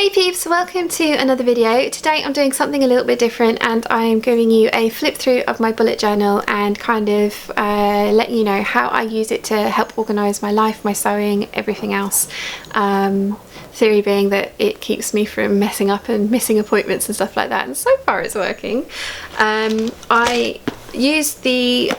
Hey peeps, welcome to another video. Today I'm doing something a little bit different and I'm giving you a flip through of my bullet journal and kind of let you know how I use it to help organise my life, my sewing, everything else. Theory being that it keeps me from messing up and missing appointments and stuff like that, and so far it's working. I used the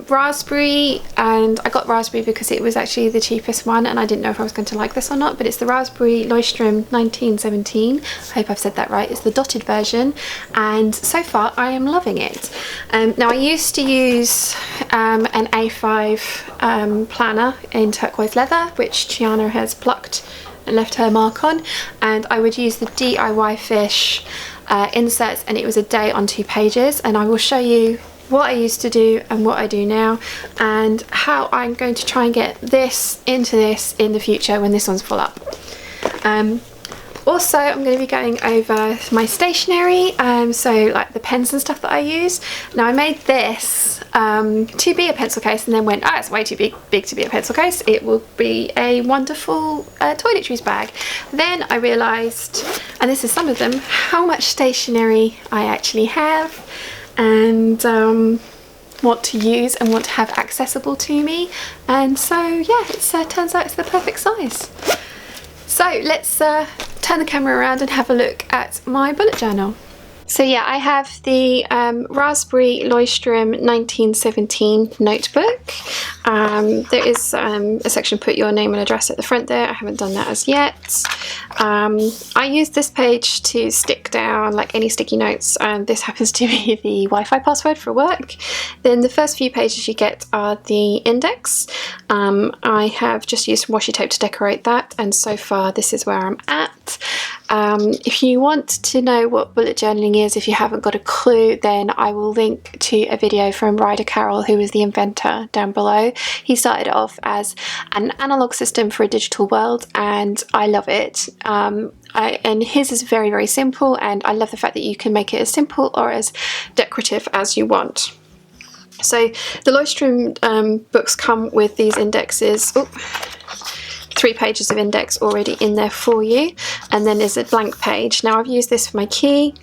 raspberry, and I got raspberry because it was actually the cheapest one and I didn't know if I was going to like this or not, but it's the raspberry Leuchtturm 1917. I hope I've said that right. It's the dotted version and so far I am loving it. Now I used to use an A5 planner in turquoise leather, which Chiana has plucked and left her mark on, and I would use the DIY fish inserts, and it was a day on 2 pages, and I will show you what I used to do and what I do now and how I'm going to try and get this into this in the future when this one's full up. Also, I'm going to be going over my stationery, so like the pens and stuff that I use. Now I made this to be a pencil case and then went, it's way too big to be a pencil case. It will be a wonderful toiletries bag. Then I realised, and this is some of them, how much stationery I actually have and want to use and want to have accessible to me. And so yeah, it turns out it's the perfect size. So let's turn the camera around and have a look at my bullet journal. So yeah, I have the raspberry Leuchtturm 1917 notebook. There is a section put your name and address at the front there. I haven't done that as yet. I use this page to stick down like any sticky notes, and this happens to be the Wi-Fi password for work. Then the first few pages you get are the index. I have just used washi tape to decorate that, and so far this is where I'm at. If you want to know what bullet journaling is, if you haven't got a clue, then I will link to a video from Ryder Carroll, who is the inventor, down below. He started off as an analog system for a digital world and I love it. And his is very, very simple, and I love the fact that you can make it as simple or as decorative as you want. So the Leuchtturm books come with these indexes. 3 pages of index already in there for you, and then there's a blank page. Now I've used this for my key.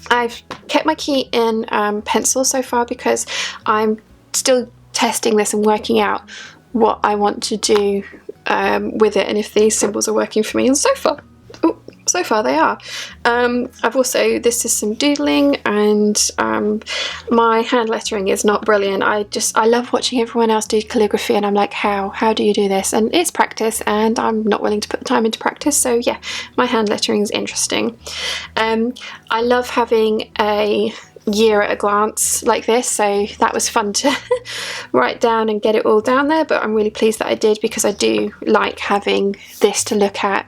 I've kept my key in pencil so far because I'm still testing this and working out what I want to do with it and if these symbols are working for me, and so far they are. I've also, this is some doodling, and my hand lettering is not brilliant. I love watching everyone else do calligraphy, and I'm like, how do you do this? And it's practice, and I'm not willing to put the time into practice, so yeah, my hand lettering is interesting. I love having a year at a glance like this, so that was fun to write down and get it all down there, but I'm really pleased that I did because I do like having this to look at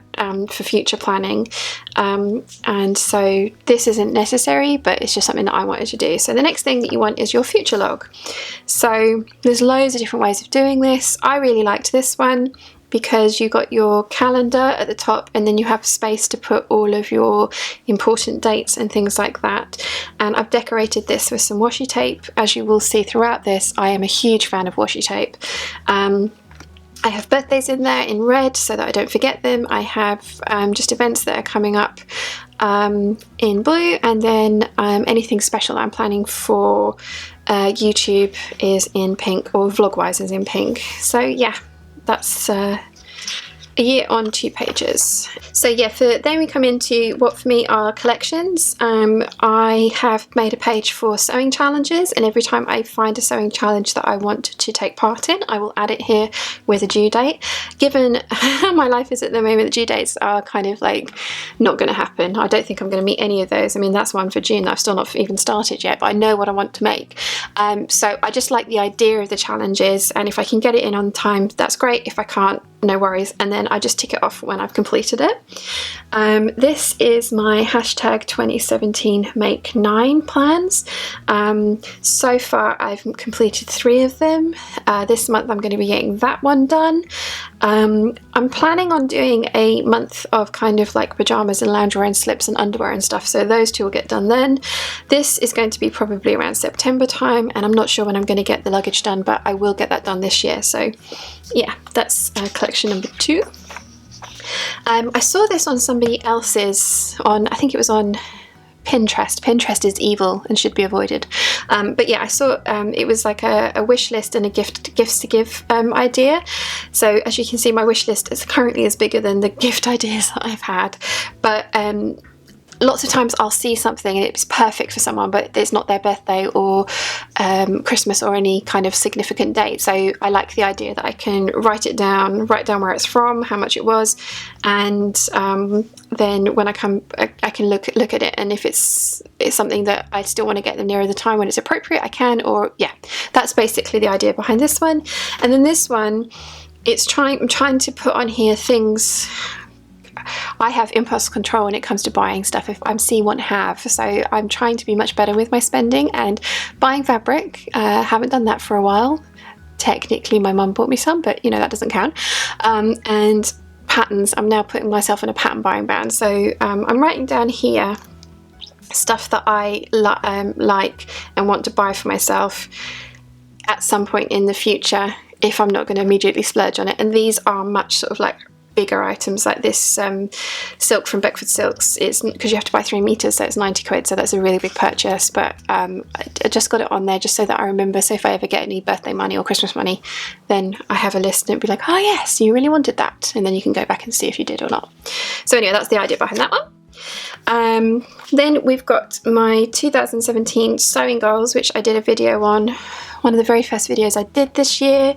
for future planning, and so this isn't necessary, but it's just something that I wanted to do. So the next thing that you want is your future log. So there's loads of different ways of doing this. I really liked this one because you got your calendar at the top and then you have space to put all of your important dates and things like that. And I've decorated this with some washi tape. As you will see throughout this, I am a huge fan of washi tape. I have birthdays in there in red so that I don't forget them. I have just events that are coming up in blue, and then anything special that I'm planning for YouTube is in pink, or Vlogwise is in pink. So yeah, that's a year on 2 pages. So yeah, then we come into what for me are collections. I have made a page for sewing challenges, and every time I find a sewing challenge that I want to take part in, I will add it here with a due date. Given how my life is at the moment, the due dates are kind of like not going to happen. I don't think I'm going to meet any of those. I mean, that's one for June that I've still not even started yet, but I know what I want to make. So I just like the idea of the challenges, and if I can get it in on time, that's great. If I can't, no worries, and then I just tick it off when I've completed it. This is my hashtag 2017 Make 9 plans. So far I've completed 3 of them. This month I'm going to be getting that one done. I'm planning on doing a month of kind of like pyjamas and loungewear and slips and underwear and stuff, so those 2 will get done then. This is going to be probably around September time, and I'm not sure when I'm going to get the luggage done, but I will get that done this year. So yeah, that's collection number 2. I saw this on somebody else's, I think it was on Pinterest. Pinterest is evil and should be avoided. But yeah, I saw it was like a wish list and a gifts to give idea. So as you can see, my wish list is currently bigger than the gift ideas that I've had. But lots of times I'll see something and it's perfect for someone, but it's not their birthday or Christmas or any kind of significant date. So I like the idea that I can write down where it's from, how much it was, and then when I come, I can look at it, and if it's something that I still want to get them nearer the time when it's appropriate, I can. Or yeah, that's basically the idea behind this one. And then this one, I'm trying to put on here things. I have impulse control when it comes to buying stuff. If I'm see, want, have, so I'm trying to be much better with my spending and buying fabric. Haven't done that for a while. Technically my mum bought me some, but you know, that doesn't count. And patterns, I'm now putting myself in a pattern buying band. So I'm writing down here stuff that I like and want to buy for myself at some point in the future if I'm not going to immediately splurge on it. And these are much sort of like bigger items, like this silk from Beckford Silks. It's because you have to buy 3 meters, so it's 90 quid, so that's a really big purchase. But I just got it on there just so that I remember, so if I ever get any birthday money or Christmas money, then I have a list and it'd be like, oh yes, you really wanted that, and then you can go back and see if you did or not. So anyway, that's the idea behind that one. Then we've got my 2017 sewing goals, which I did a video on, one of the very first videos I did this year.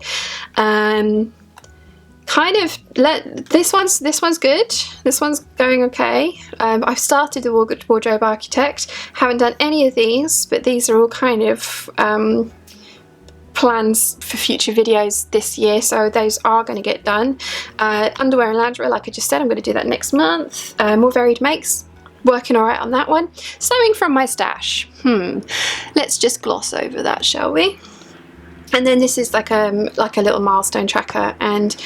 This one's good. This one's going okay. I've started the wardrobe architect. Haven't done any of these, but these are all kind of plans for future videos this year, so those are going to get done. Underwear and loungewear, like I just said, I'm going to do that next month. More varied makes. Working alright on that one. Sewing from my stash. Let's just gloss over that, shall we? And then this is like a little milestone tracker, and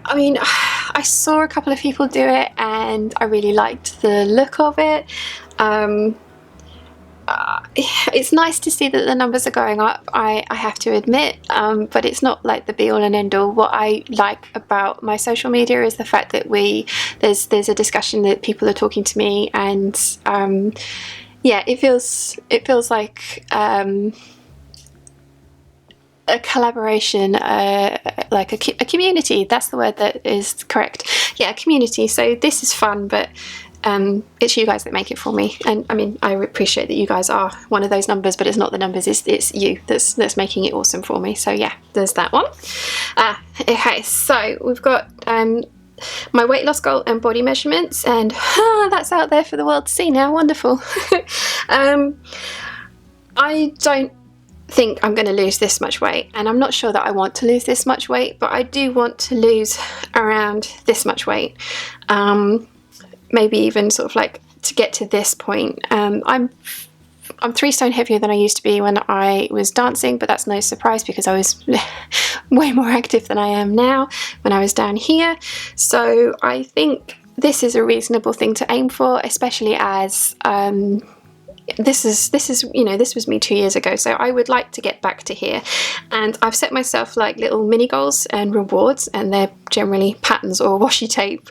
I mean, I saw a couple of people do it and I really liked the look of it. It's nice to see that the numbers are going up, I have to admit, but it's not like the be all and end all. What I like about my social media is the fact that there's a discussion, that people are talking to me, and yeah, it feels like a collaboration, like a community. That's the word that is correct. Yeah, a community. So this is fun, but it's you guys that make it for me. And I mean, I appreciate that you guys are one of those numbers, but it's not the numbers, it's you that's making it awesome for me. So yeah, there's that one. Okay, so we've got my weight loss goal and body measurements, and that's out there for the world to see now. Wonderful. I don't think I'm going to lose this much weight, and I'm not sure that I want to lose this much weight, but I do want to lose around this much weight, maybe even sort of like to get to this point. I'm 3 stone heavier than I used to be when I was dancing, but that's no surprise because I was way more active than I am now when I was down here. So I think this is a reasonable thing to aim for, especially as this is you know, this was me 2 years ago, so I would like to get back to here. And I've set myself like little mini goals and rewards, and they're generally patterns or washi tape,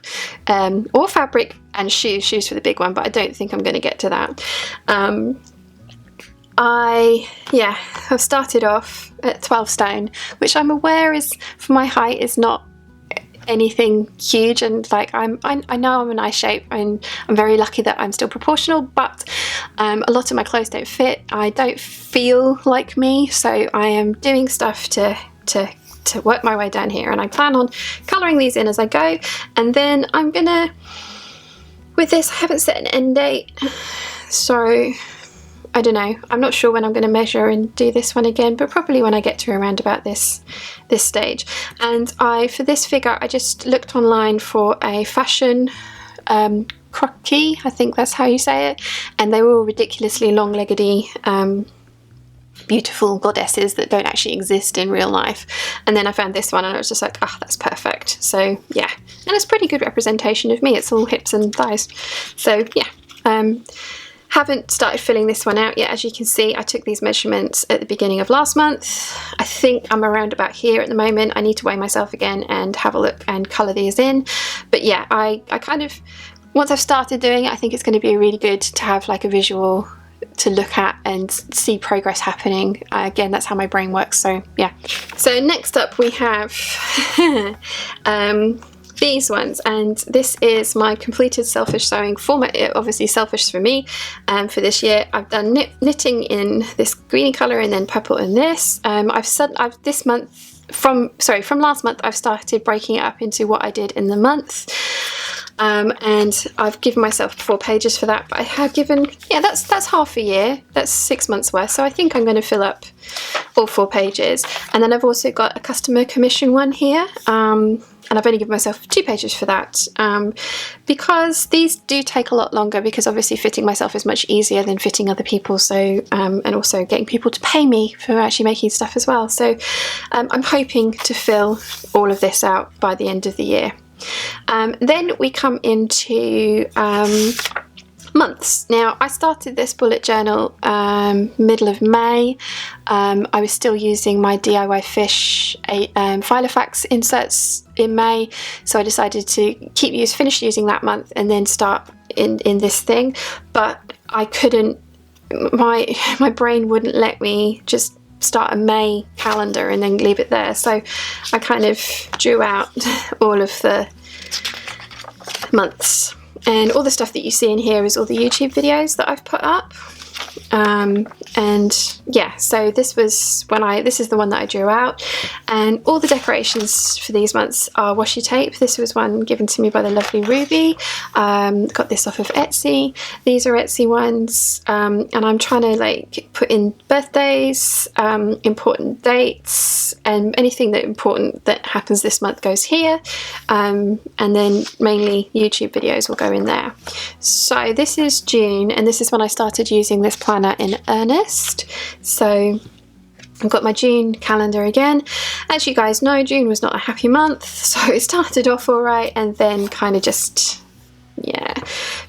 or fabric and shoes for the big one, but I don't think I'm going to get to that. I've started off at 12 stone, which I'm aware is, for my height, is not anything huge, and like I know I'm in nice shape, and I'm very lucky that I'm still proportional, but a lot of my clothes don't fit. I don't feel like me, so I am doing stuff to work my way down here, and I plan on colouring these in as I go. And then I'm gonna, with this, I haven't set an end date, so I don't know. I'm not sure when I'm going to measure and do this one again, but probably when I get to around about this stage. And for this figure, I just looked online for a fashion croquis, I think that's how you say it, and they were all ridiculously long-leggedy, beautiful goddesses that don't actually exist in real life. And then I found this one and I was just like, ah, that's perfect. So yeah, and it's pretty good representation of me. It's all hips and thighs. So yeah. Haven't started filling this one out yet. As you can see, I took these measurements at the beginning of last month. I think I'm around about here at the moment. I need to weigh myself again and have a look and colour these in. But yeah, I kind of, once I've started doing it, I think it's going to be really good to have like a visual to look at and see progress happening. Again, that's how my brain works, so yeah. So next up we have these ones, and this is my completed selfish sewing format. Obviously selfish for me, for this year. I've done knitting in this greeny colour and then purple in this. I've this month, from last month, I've started breaking it up into what I did in the month. And I've given myself 4 pages for that, but I have given, yeah, that's half a year, that's 6 months worth, so I think I'm going to fill up all 4 pages. And then I've also got a customer commission one here, and I've only given myself 2 pages for that, because these do take a lot longer, because obviously fitting myself is much easier than fitting other people, so and also getting people to pay me for actually making stuff as well. So I'm hoping to fill all of this out by the end of the year. Then we come into months. Now, I started this bullet journal middle of May. I was still using my DIY fish Filofax inserts in May, so I decided to finish using that month and then start in this thing. But I couldn't, my brain wouldn't let me just start a May calendar and then leave it there, so I kind of drew out all of the months, and all the stuff that you see in here is all the YouTube videos that I've put up. And yeah, so this is the one that I drew out, and all the decorations for these months are washi tape. This was one given to me by the lovely Ruby. Got this off of Etsy. These are Etsy ones, and I'm trying to like put in birthdays, important dates, and anything important that happens this month goes here, and then mainly YouTube videos will go in there. So this is June, and this is when I started using this planner in earnest. So I've got my June calendar again. As you guys know, June was not a happy month, so it started off alright and then kind of just, yeah,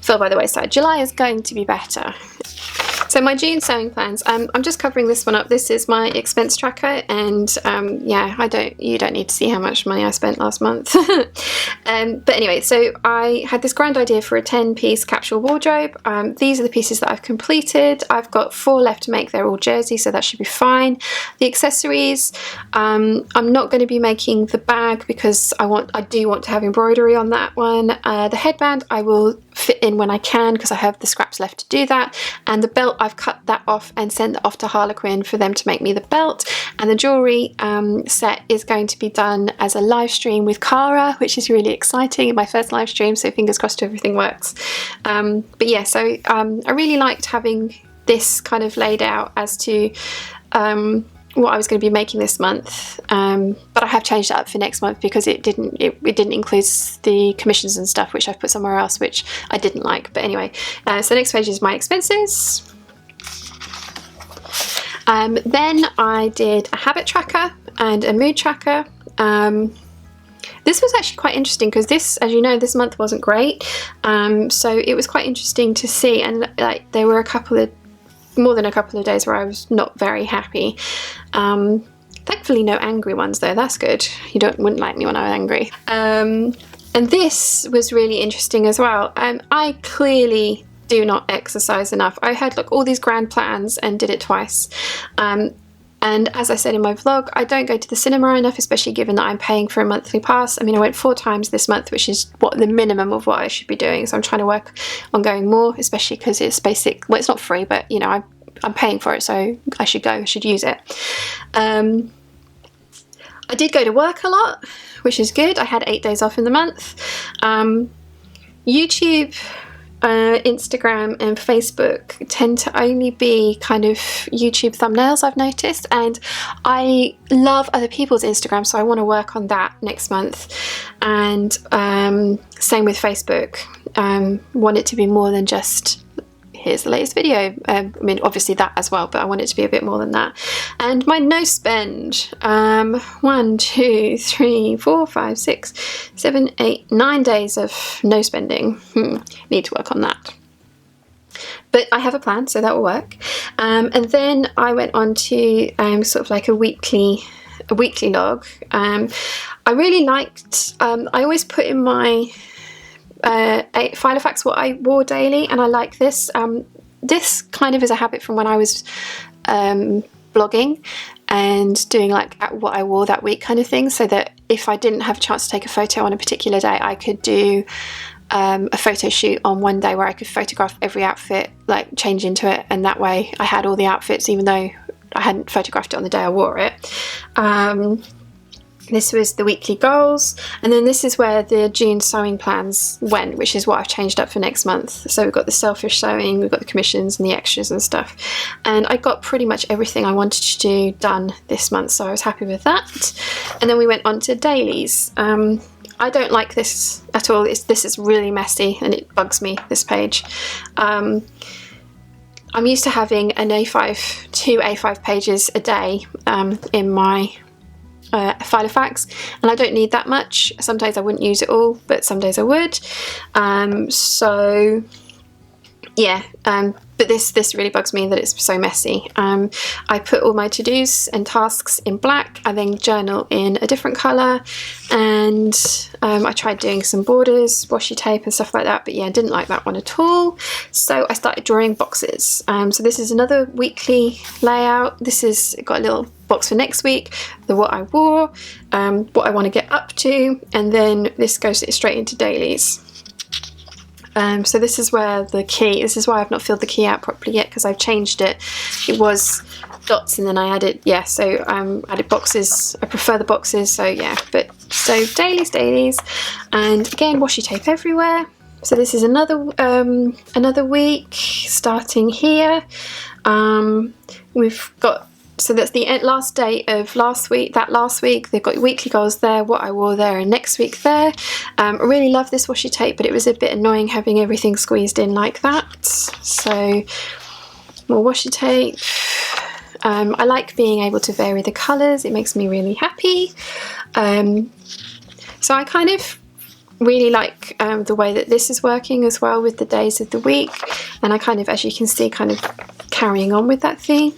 fell by the wayside. July is going to be better. So my June sewing plans, I'm just covering this one up. This is my expense tracker, and yeah, you don't need to see how much money I spent last month. But anyway, so I had this grand idea for a 10-piece capsule wardrobe. These are the pieces that I've completed. I've got 4 left to make. They're all jersey, so that should be fine. The accessories, I'm not going to be making the bag because I do want to have embroidery on that one. The headband I will fit in when I can because I have the scraps left to do that, and the belt I've cut that off and sent that off to Harlequin for them to make me the belt. And the jewellery set is going to be done as a live stream with Cara, which is really exciting, my first live stream, so fingers crossed everything works. But yeah, so I really liked having this kind of laid out as to what I was going to be making this month, but I have changed it up for next month because it didn't include the commissions and stuff, which I've put somewhere else, which I didn't like. But anyway, so next page is my expenses. Then I did a habit tracker and a mood tracker. This was actually quite interesting because this, as you know, this month wasn't great, so it was quite interesting to see, and like there were more than a couple of days where I was not very happy. Thankfully no angry ones though, that's good. You wouldn't like me when I was angry. And this was really interesting as well. I clearly do not exercise enough. I had like all these grand plans and did it twice. And as I said in my vlog, I don't go to the cinema enough, especially given that I'm paying for a monthly pass. I mean, I went 4 times this month, which is the minimum of what I should be doing. So I'm trying to work on going more, especially because it's basic. Well, it's not free, but you know, I'm paying for it, so I should go. I should use it. I did go to work a lot, which is good. I had 8 days off in the month. YouTube, Instagram and Facebook tend to only be kind of YouTube thumbnails, I've noticed, and I love other people's Instagram, so I want to work on that next month. And same with Facebook, want it to be more than just here's the latest video. I mean, obviously that as well, but I want it to be a bit more than that. And my no spend, 1, 2, 3, 4, 5, 6, 7, 8, 9 days of no spending. Need to work on that. But I have a plan, so that will work. And then I went on to sort of like a weekly log. I really liked, I always put in my file of facts what I wore daily, and I like this. This kind of is a habit from when I was blogging and doing like what I wore that week kind of thing, so that if I didn't have a chance to take a photo on a particular day, I could do a photo shoot on one day where I could photograph every outfit, like change into it, and that way I had all the outfits even though I hadn't photographed it on the day I wore it. This was the weekly goals, and then this is where the June sewing plans went, which is what I've changed up for next month. So we've got the selfish sewing, we've got the commissions and the extras and stuff, and I got pretty much everything I wanted to do done this month, so I was happy with that. And then we went on to dailies. I don't like this at all. This is really messy and it bugs me, this page. I'm used to having an A5, 2 A5 pages a day in my file of facts, and I don't need that much. Sometimes I wouldn't use it all, but some days I would. So yeah, but this really bugs me that it's so messy. I put all my to-dos and tasks in black. I then journal in a different colour, and I tried doing some borders, washi tape and stuff like that, but yeah, I didn't like that one at all. So I started drawing boxes. So this is another weekly layout. This is got a little box for next week, the what I wore, what I want to get up to, and then this goes straight into dailies. So this is where the key, this is why I've not filled the key out properly yet, because I've changed it. It was dots and then I added, yeah, so added boxes. I prefer the boxes, so yeah, but so dailies, and again washi tape everywhere. So this is another week starting here. We've got, so that's the last day of last week. They've got weekly goals there, what I wore there, and next week there. I really love this washi tape, but it was a bit annoying having everything squeezed in like that. So more washi tape. I like being able to vary the colours. It makes me really happy. So I kind of really like the way that this is working as well with the days of the week, and I kind of, as you can see, kind of carrying on with that theme.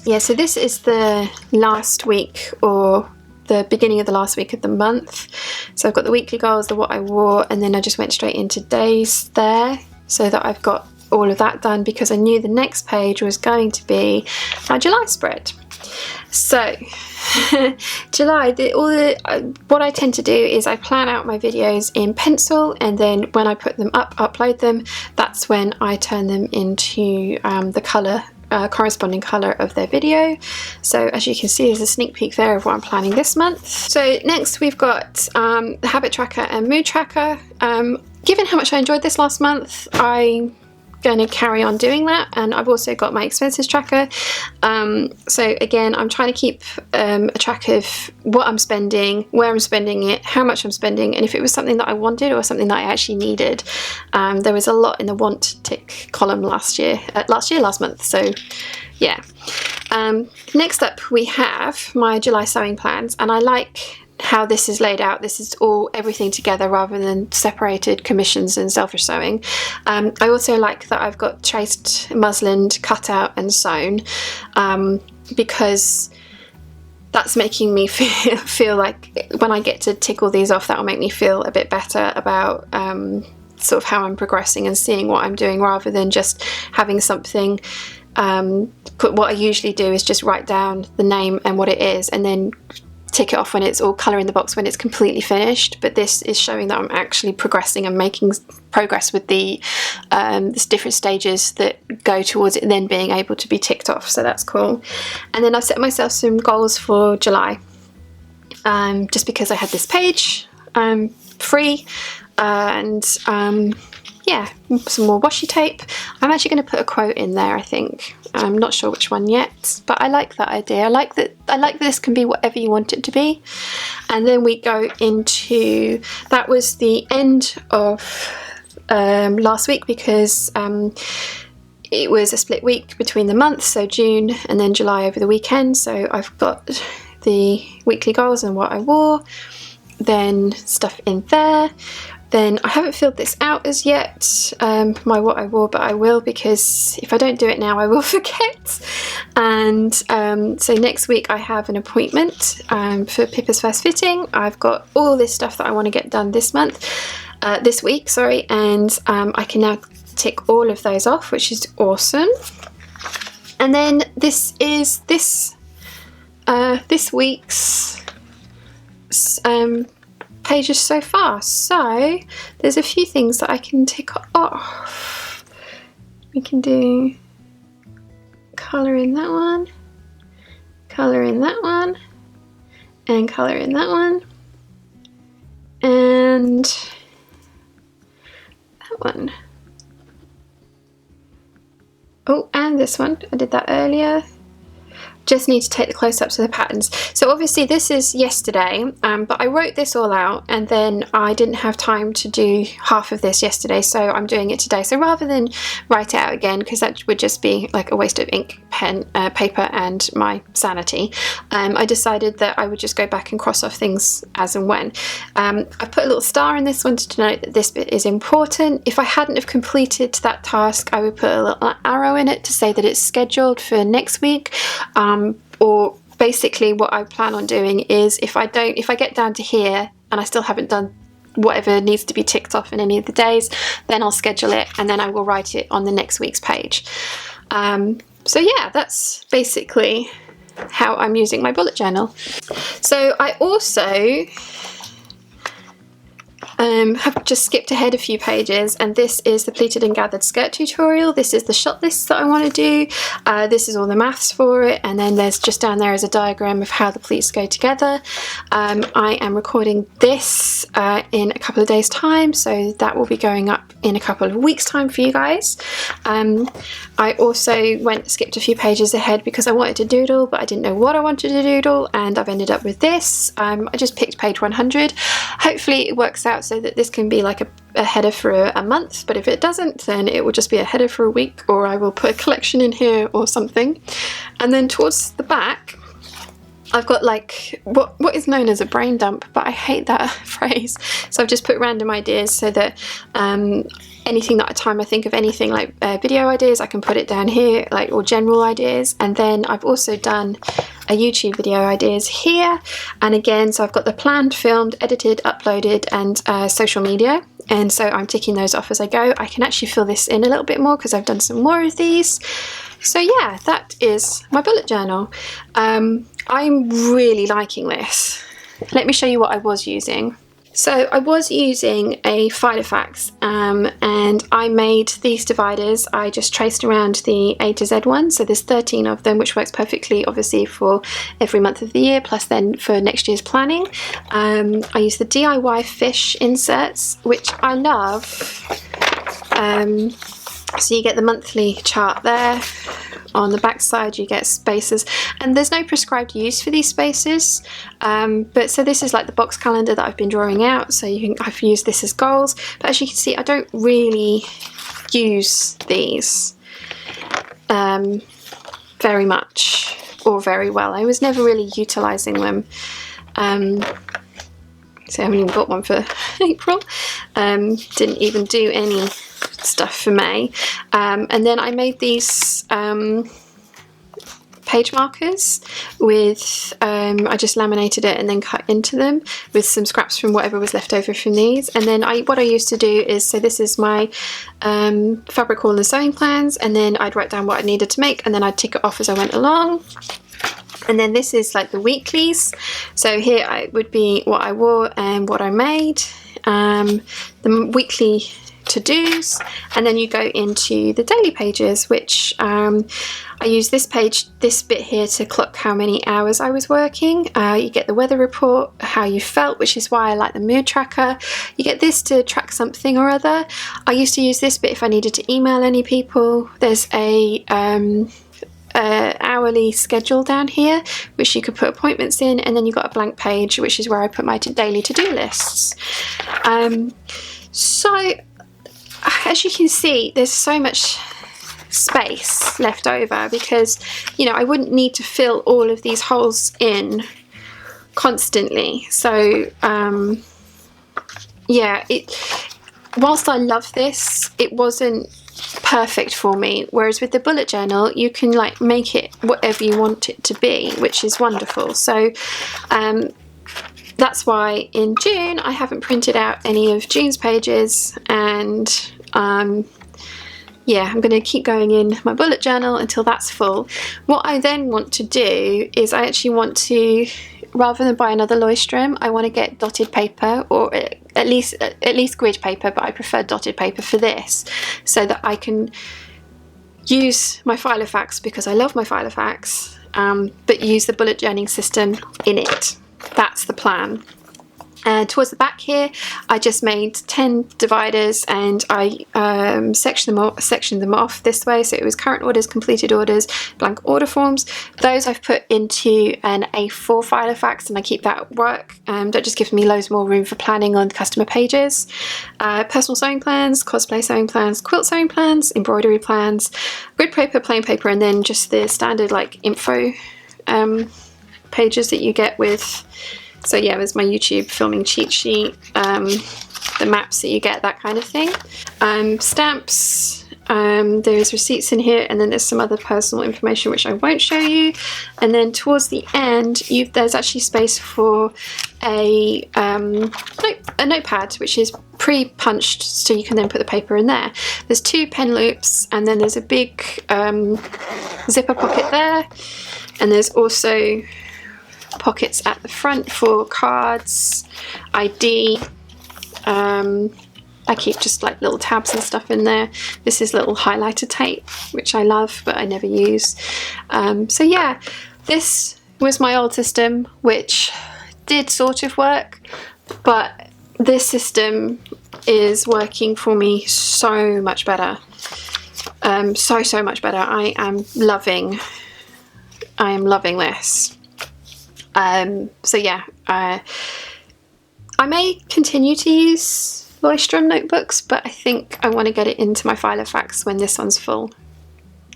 Yeah, so this is the last week, or the beginning of the last week of the month. So I've got the weekly goals, the what I wore, and then I just went straight into days there, so that I've got all of that done, because I knew the next page was going to be my July spread. So July, what I tend to do is I plan out my videos in pencil, and then when I put them up, upload them, that's when I turn them into the colour, corresponding colour of their video. So as you can see, there's a sneak peek there of what I'm planning this month. So next we've got the habit tracker and mood tracker. Given how much I enjoyed this last month, I'm going to carry on doing that, and I've also got my expenses tracker. So again, I'm trying to keep a track of what I'm spending, where I'm spending it, how much I'm spending, and if it was something that I wanted or something that I actually needed. There was a lot in the want tick column last month, so yeah. Next up we have my July sewing plans, and I like how this is laid out. This is all everything together rather than separated commissions and selfish sewing. I also like that I've got traced, muslined, cut out and sewn, because that's making me feel like when I get to tick all these off, that will make me feel a bit better about sort of how I'm progressing and seeing what I'm doing, rather than just having something. What I usually do is just write down the name and what it is, and then tick it off when it's all colour in the box when it's completely finished. But this is showing that I'm actually progressing and making progress with the different stages that go towards it then being able to be ticked off, so that's cool. And then I've set myself some goals for July, just because I had this page free, and yeah, some more washi tape. I'm actually going to put a quote in there, I think. I'm not sure which one yet, but I like that idea. I like that this can be whatever you want it to be. And then we go into, that was the end of last week, because it was a split week between the months, so June and then July over the weekend. So I've got the weekly goals and what I wore, then stuff in there. Then I haven't filled this out as yet, my what I wore, but I will, because if I don't do it now I will forget. And so next week I have an appointment for Pippa's first fitting. I've got all this stuff that I want to get done this week, sorry, and I can now tick all of those off, which is awesome. And then this is this week's pages so far. So there's a few things that I can tick off. We can do colour in that one, colour in that one, and colour in that one, and that one. Oh, and this one, I did that earlier. Just need to take the close-ups of the patterns. So obviously this is yesterday, but I wrote this all out and then I didn't have time to do half of this yesterday, so I'm doing it today. So rather than write it out again, because that would just be like a waste of ink, pen, paper and my sanity, I decided that I would just go back and cross off things as and when. I put a little star in this one to denote that this bit is important. If I hadn't have completed that task, I would put a little arrow in it to say that it's scheduled for next week. Or basically what I plan on doing is if I get down to here and I still haven't done whatever needs to be ticked off in any of the days, then I'll schedule it and then I will write it on the next week's page. So yeah, that's basically how I'm using my bullet journal. So I also have just skipped ahead a few pages, and this is the pleated and gathered skirt tutorial. This is the shot list that I want to do. This is all the maths for it, and then there's just down there is a diagram of how the pleats go together. I am recording this in a couple of days time, so that will be going up in a couple of weeks time for you guys. I also skipped a few pages ahead because I wanted to doodle, but I didn't know what I wanted to doodle, and I've ended up with this. I just picked page 100. Hopefully it works out so that this can be like a header for a month, but if it doesn't, then it will just be a header for a week, or I will put a collection in here or something. And then towards the back I've got like what is known as a brain dump, but I hate that phrase, so I've just put random ideas so that anything that I think of anything like video ideas, I can put it down here, like, or general ideas. And then I've also done a YouTube video ideas here, and again, so I've got the planned, filmed, edited, uploaded, and social media, and so I'm ticking those off as I go. I can actually fill this in a little bit more because I've done some more of these. So yeah, that is my bullet journal. I'm really liking this. Let me show you what I was using. So I was using a Filofax, and I made these dividers. I just traced around the A to Z one, so there's 13 of them, which works perfectly obviously for every month of the year, plus then for next year's planning. I use the DIY fish inserts, which I love. So you get the monthly chart there. On the back side you get spaces, and there's no prescribed use for these spaces, but so this is like the box calendar that I've been drawing out, so I've used this as goals, but as you can see I don't really use these very much or very well. I was never really utilising them. So I haven't even got one for April, didn't even do any stuff for May, and then I made these page markers with I just laminated it and then cut into them with some scraps from whatever was left over from these. And then what I used to do is, so this is my fabric haul and sewing plans, and then I'd write down what I needed to make and then I'd tick it off as I went along. And then this is like the weeklies, so here would be what I wore and what I made, the weekly to-dos, and then you go into the daily pages, which I use this bit here to clock how many hours I was working. You get the weather report, how you felt, which is why I like the mood tracker. You get this to track something or other. I used to use this bit if I needed to email any people. There's a hourly schedule down here which you could put appointments in, and then you've got a blank page which is where I put my daily to-do lists. So as you can see, there's so much space left over because, you know, I wouldn't need to fill all of these holes in constantly. So yeah, whilst I love this, it wasn't perfect for me, whereas with the bullet journal you can like make it whatever you want it to be, which is wonderful. So that's why in June I haven't printed out any of June's pages, and yeah, I'm going to keep going in my bullet journal until that's full. What I then want to do is I actually want to, rather than buy another Leuchtturm, I want to get dotted paper, or at least grid paper, but I prefer dotted paper for this, so that I can use my Filofax, because I love my Filofax, but use the bullet journaling system in it. That's the plan. Towards the back here, I just made 10 dividers, and I sectioned them off this way. So it was current orders, completed orders, blank order forms. Those I've put into an A4 Filofax, and I keep that at work. That just gives me loads more room for planning on customer pages. Personal sewing plans, cosplay sewing plans, quilt sewing plans, embroidery plans, grid paper, plain paper, and then just the standard like info pages that you get with. So yeah, there's my YouTube filming cheat sheet, the maps that you get, that kind of thing. Stamps, there's receipts in here, and then there's some other personal information which I won't show you. And then towards the end, there's actually space for a notepad, which is pre-punched, so you can then put the paper in there. There's 2 pen loops, and then there's a big zipper pocket there, and there's also pockets at the front for cards, ID. I keep just like little tabs and stuff in there. This is little highlighter tape, which I love but I never use. So yeah, this was my old system, which did sort of work, but this system is working for me so much better. So much better. I am loving this. So yeah, I may continue to use Leuchtturm notebooks, but I think I want to get it into my Filofax when this one's full.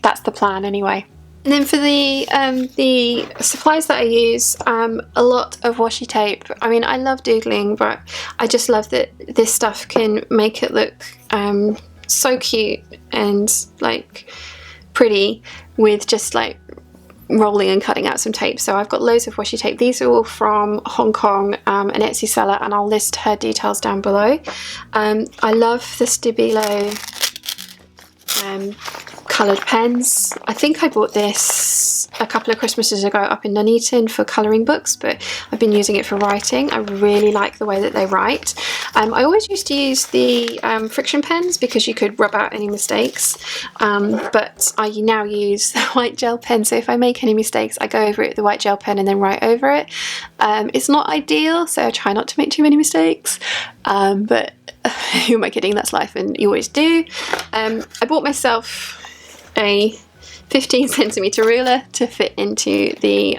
That's the plan anyway. And then for the supplies that I use, a lot of washi tape. I mean, I love doodling, but I just love that this stuff can make it look so cute and like pretty with just like rolling and cutting out some tape. So I've got loads of washi tape. These are all from Hong Kong, an Etsy seller, and I'll list her details down below. I love the Stabilo coloured pens. I think I bought this a couple of Christmases ago up in Nuneaton for colouring books, but I've been using it for writing. I really like the way that they write. I always used to use the friction pens because you could rub out any mistakes, but I now use the white gel pen, so if I make any mistakes I go over it with the white gel pen and then write over it. It's not ideal, so I try not to make too many mistakes, but who am I kidding, that's life and you always do. I bought myself a 15cm ruler to fit into the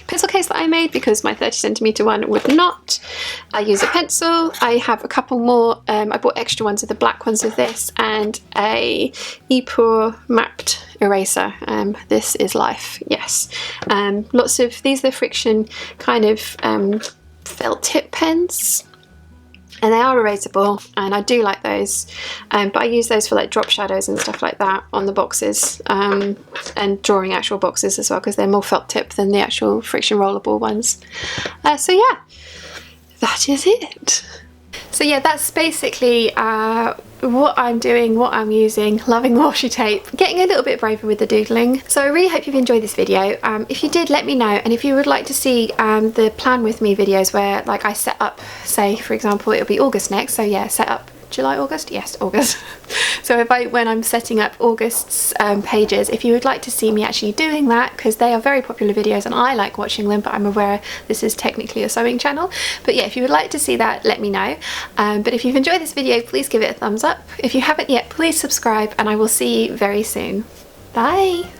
pencil case that I made because my 30cm one would not. I use a pencil. I have a couple more. I bought extra ones of the black ones of this and a Epur mapped eraser. This is life, yes. Lots of these are friction kind of felt tip pens. And they are erasable, and I do like those, but I use those for like drop shadows and stuff like that on the boxes, and drawing actual boxes as well because they're more felt tip than the actual friction rollable ones. So yeah, that is it. So yeah, that's basically what I'm doing, what I'm using, loving washi tape, getting a little bit braver with the doodling. So I really hope you've enjoyed this video. If you did, let me know, and if you would like to see the plan with me videos where like I set up, say for example it'll be August next, so yeah, set up July, August? Yes, August. So when I'm setting up August's pages, if you would like to see me actually doing that, because they are very popular videos and I like watching them, but I'm aware this is technically a sewing channel. But yeah, if you would like to see that, let me know. But if you've enjoyed this video, please give it a thumbs up. If you haven't yet, please subscribe, and I will see you very soon. Bye!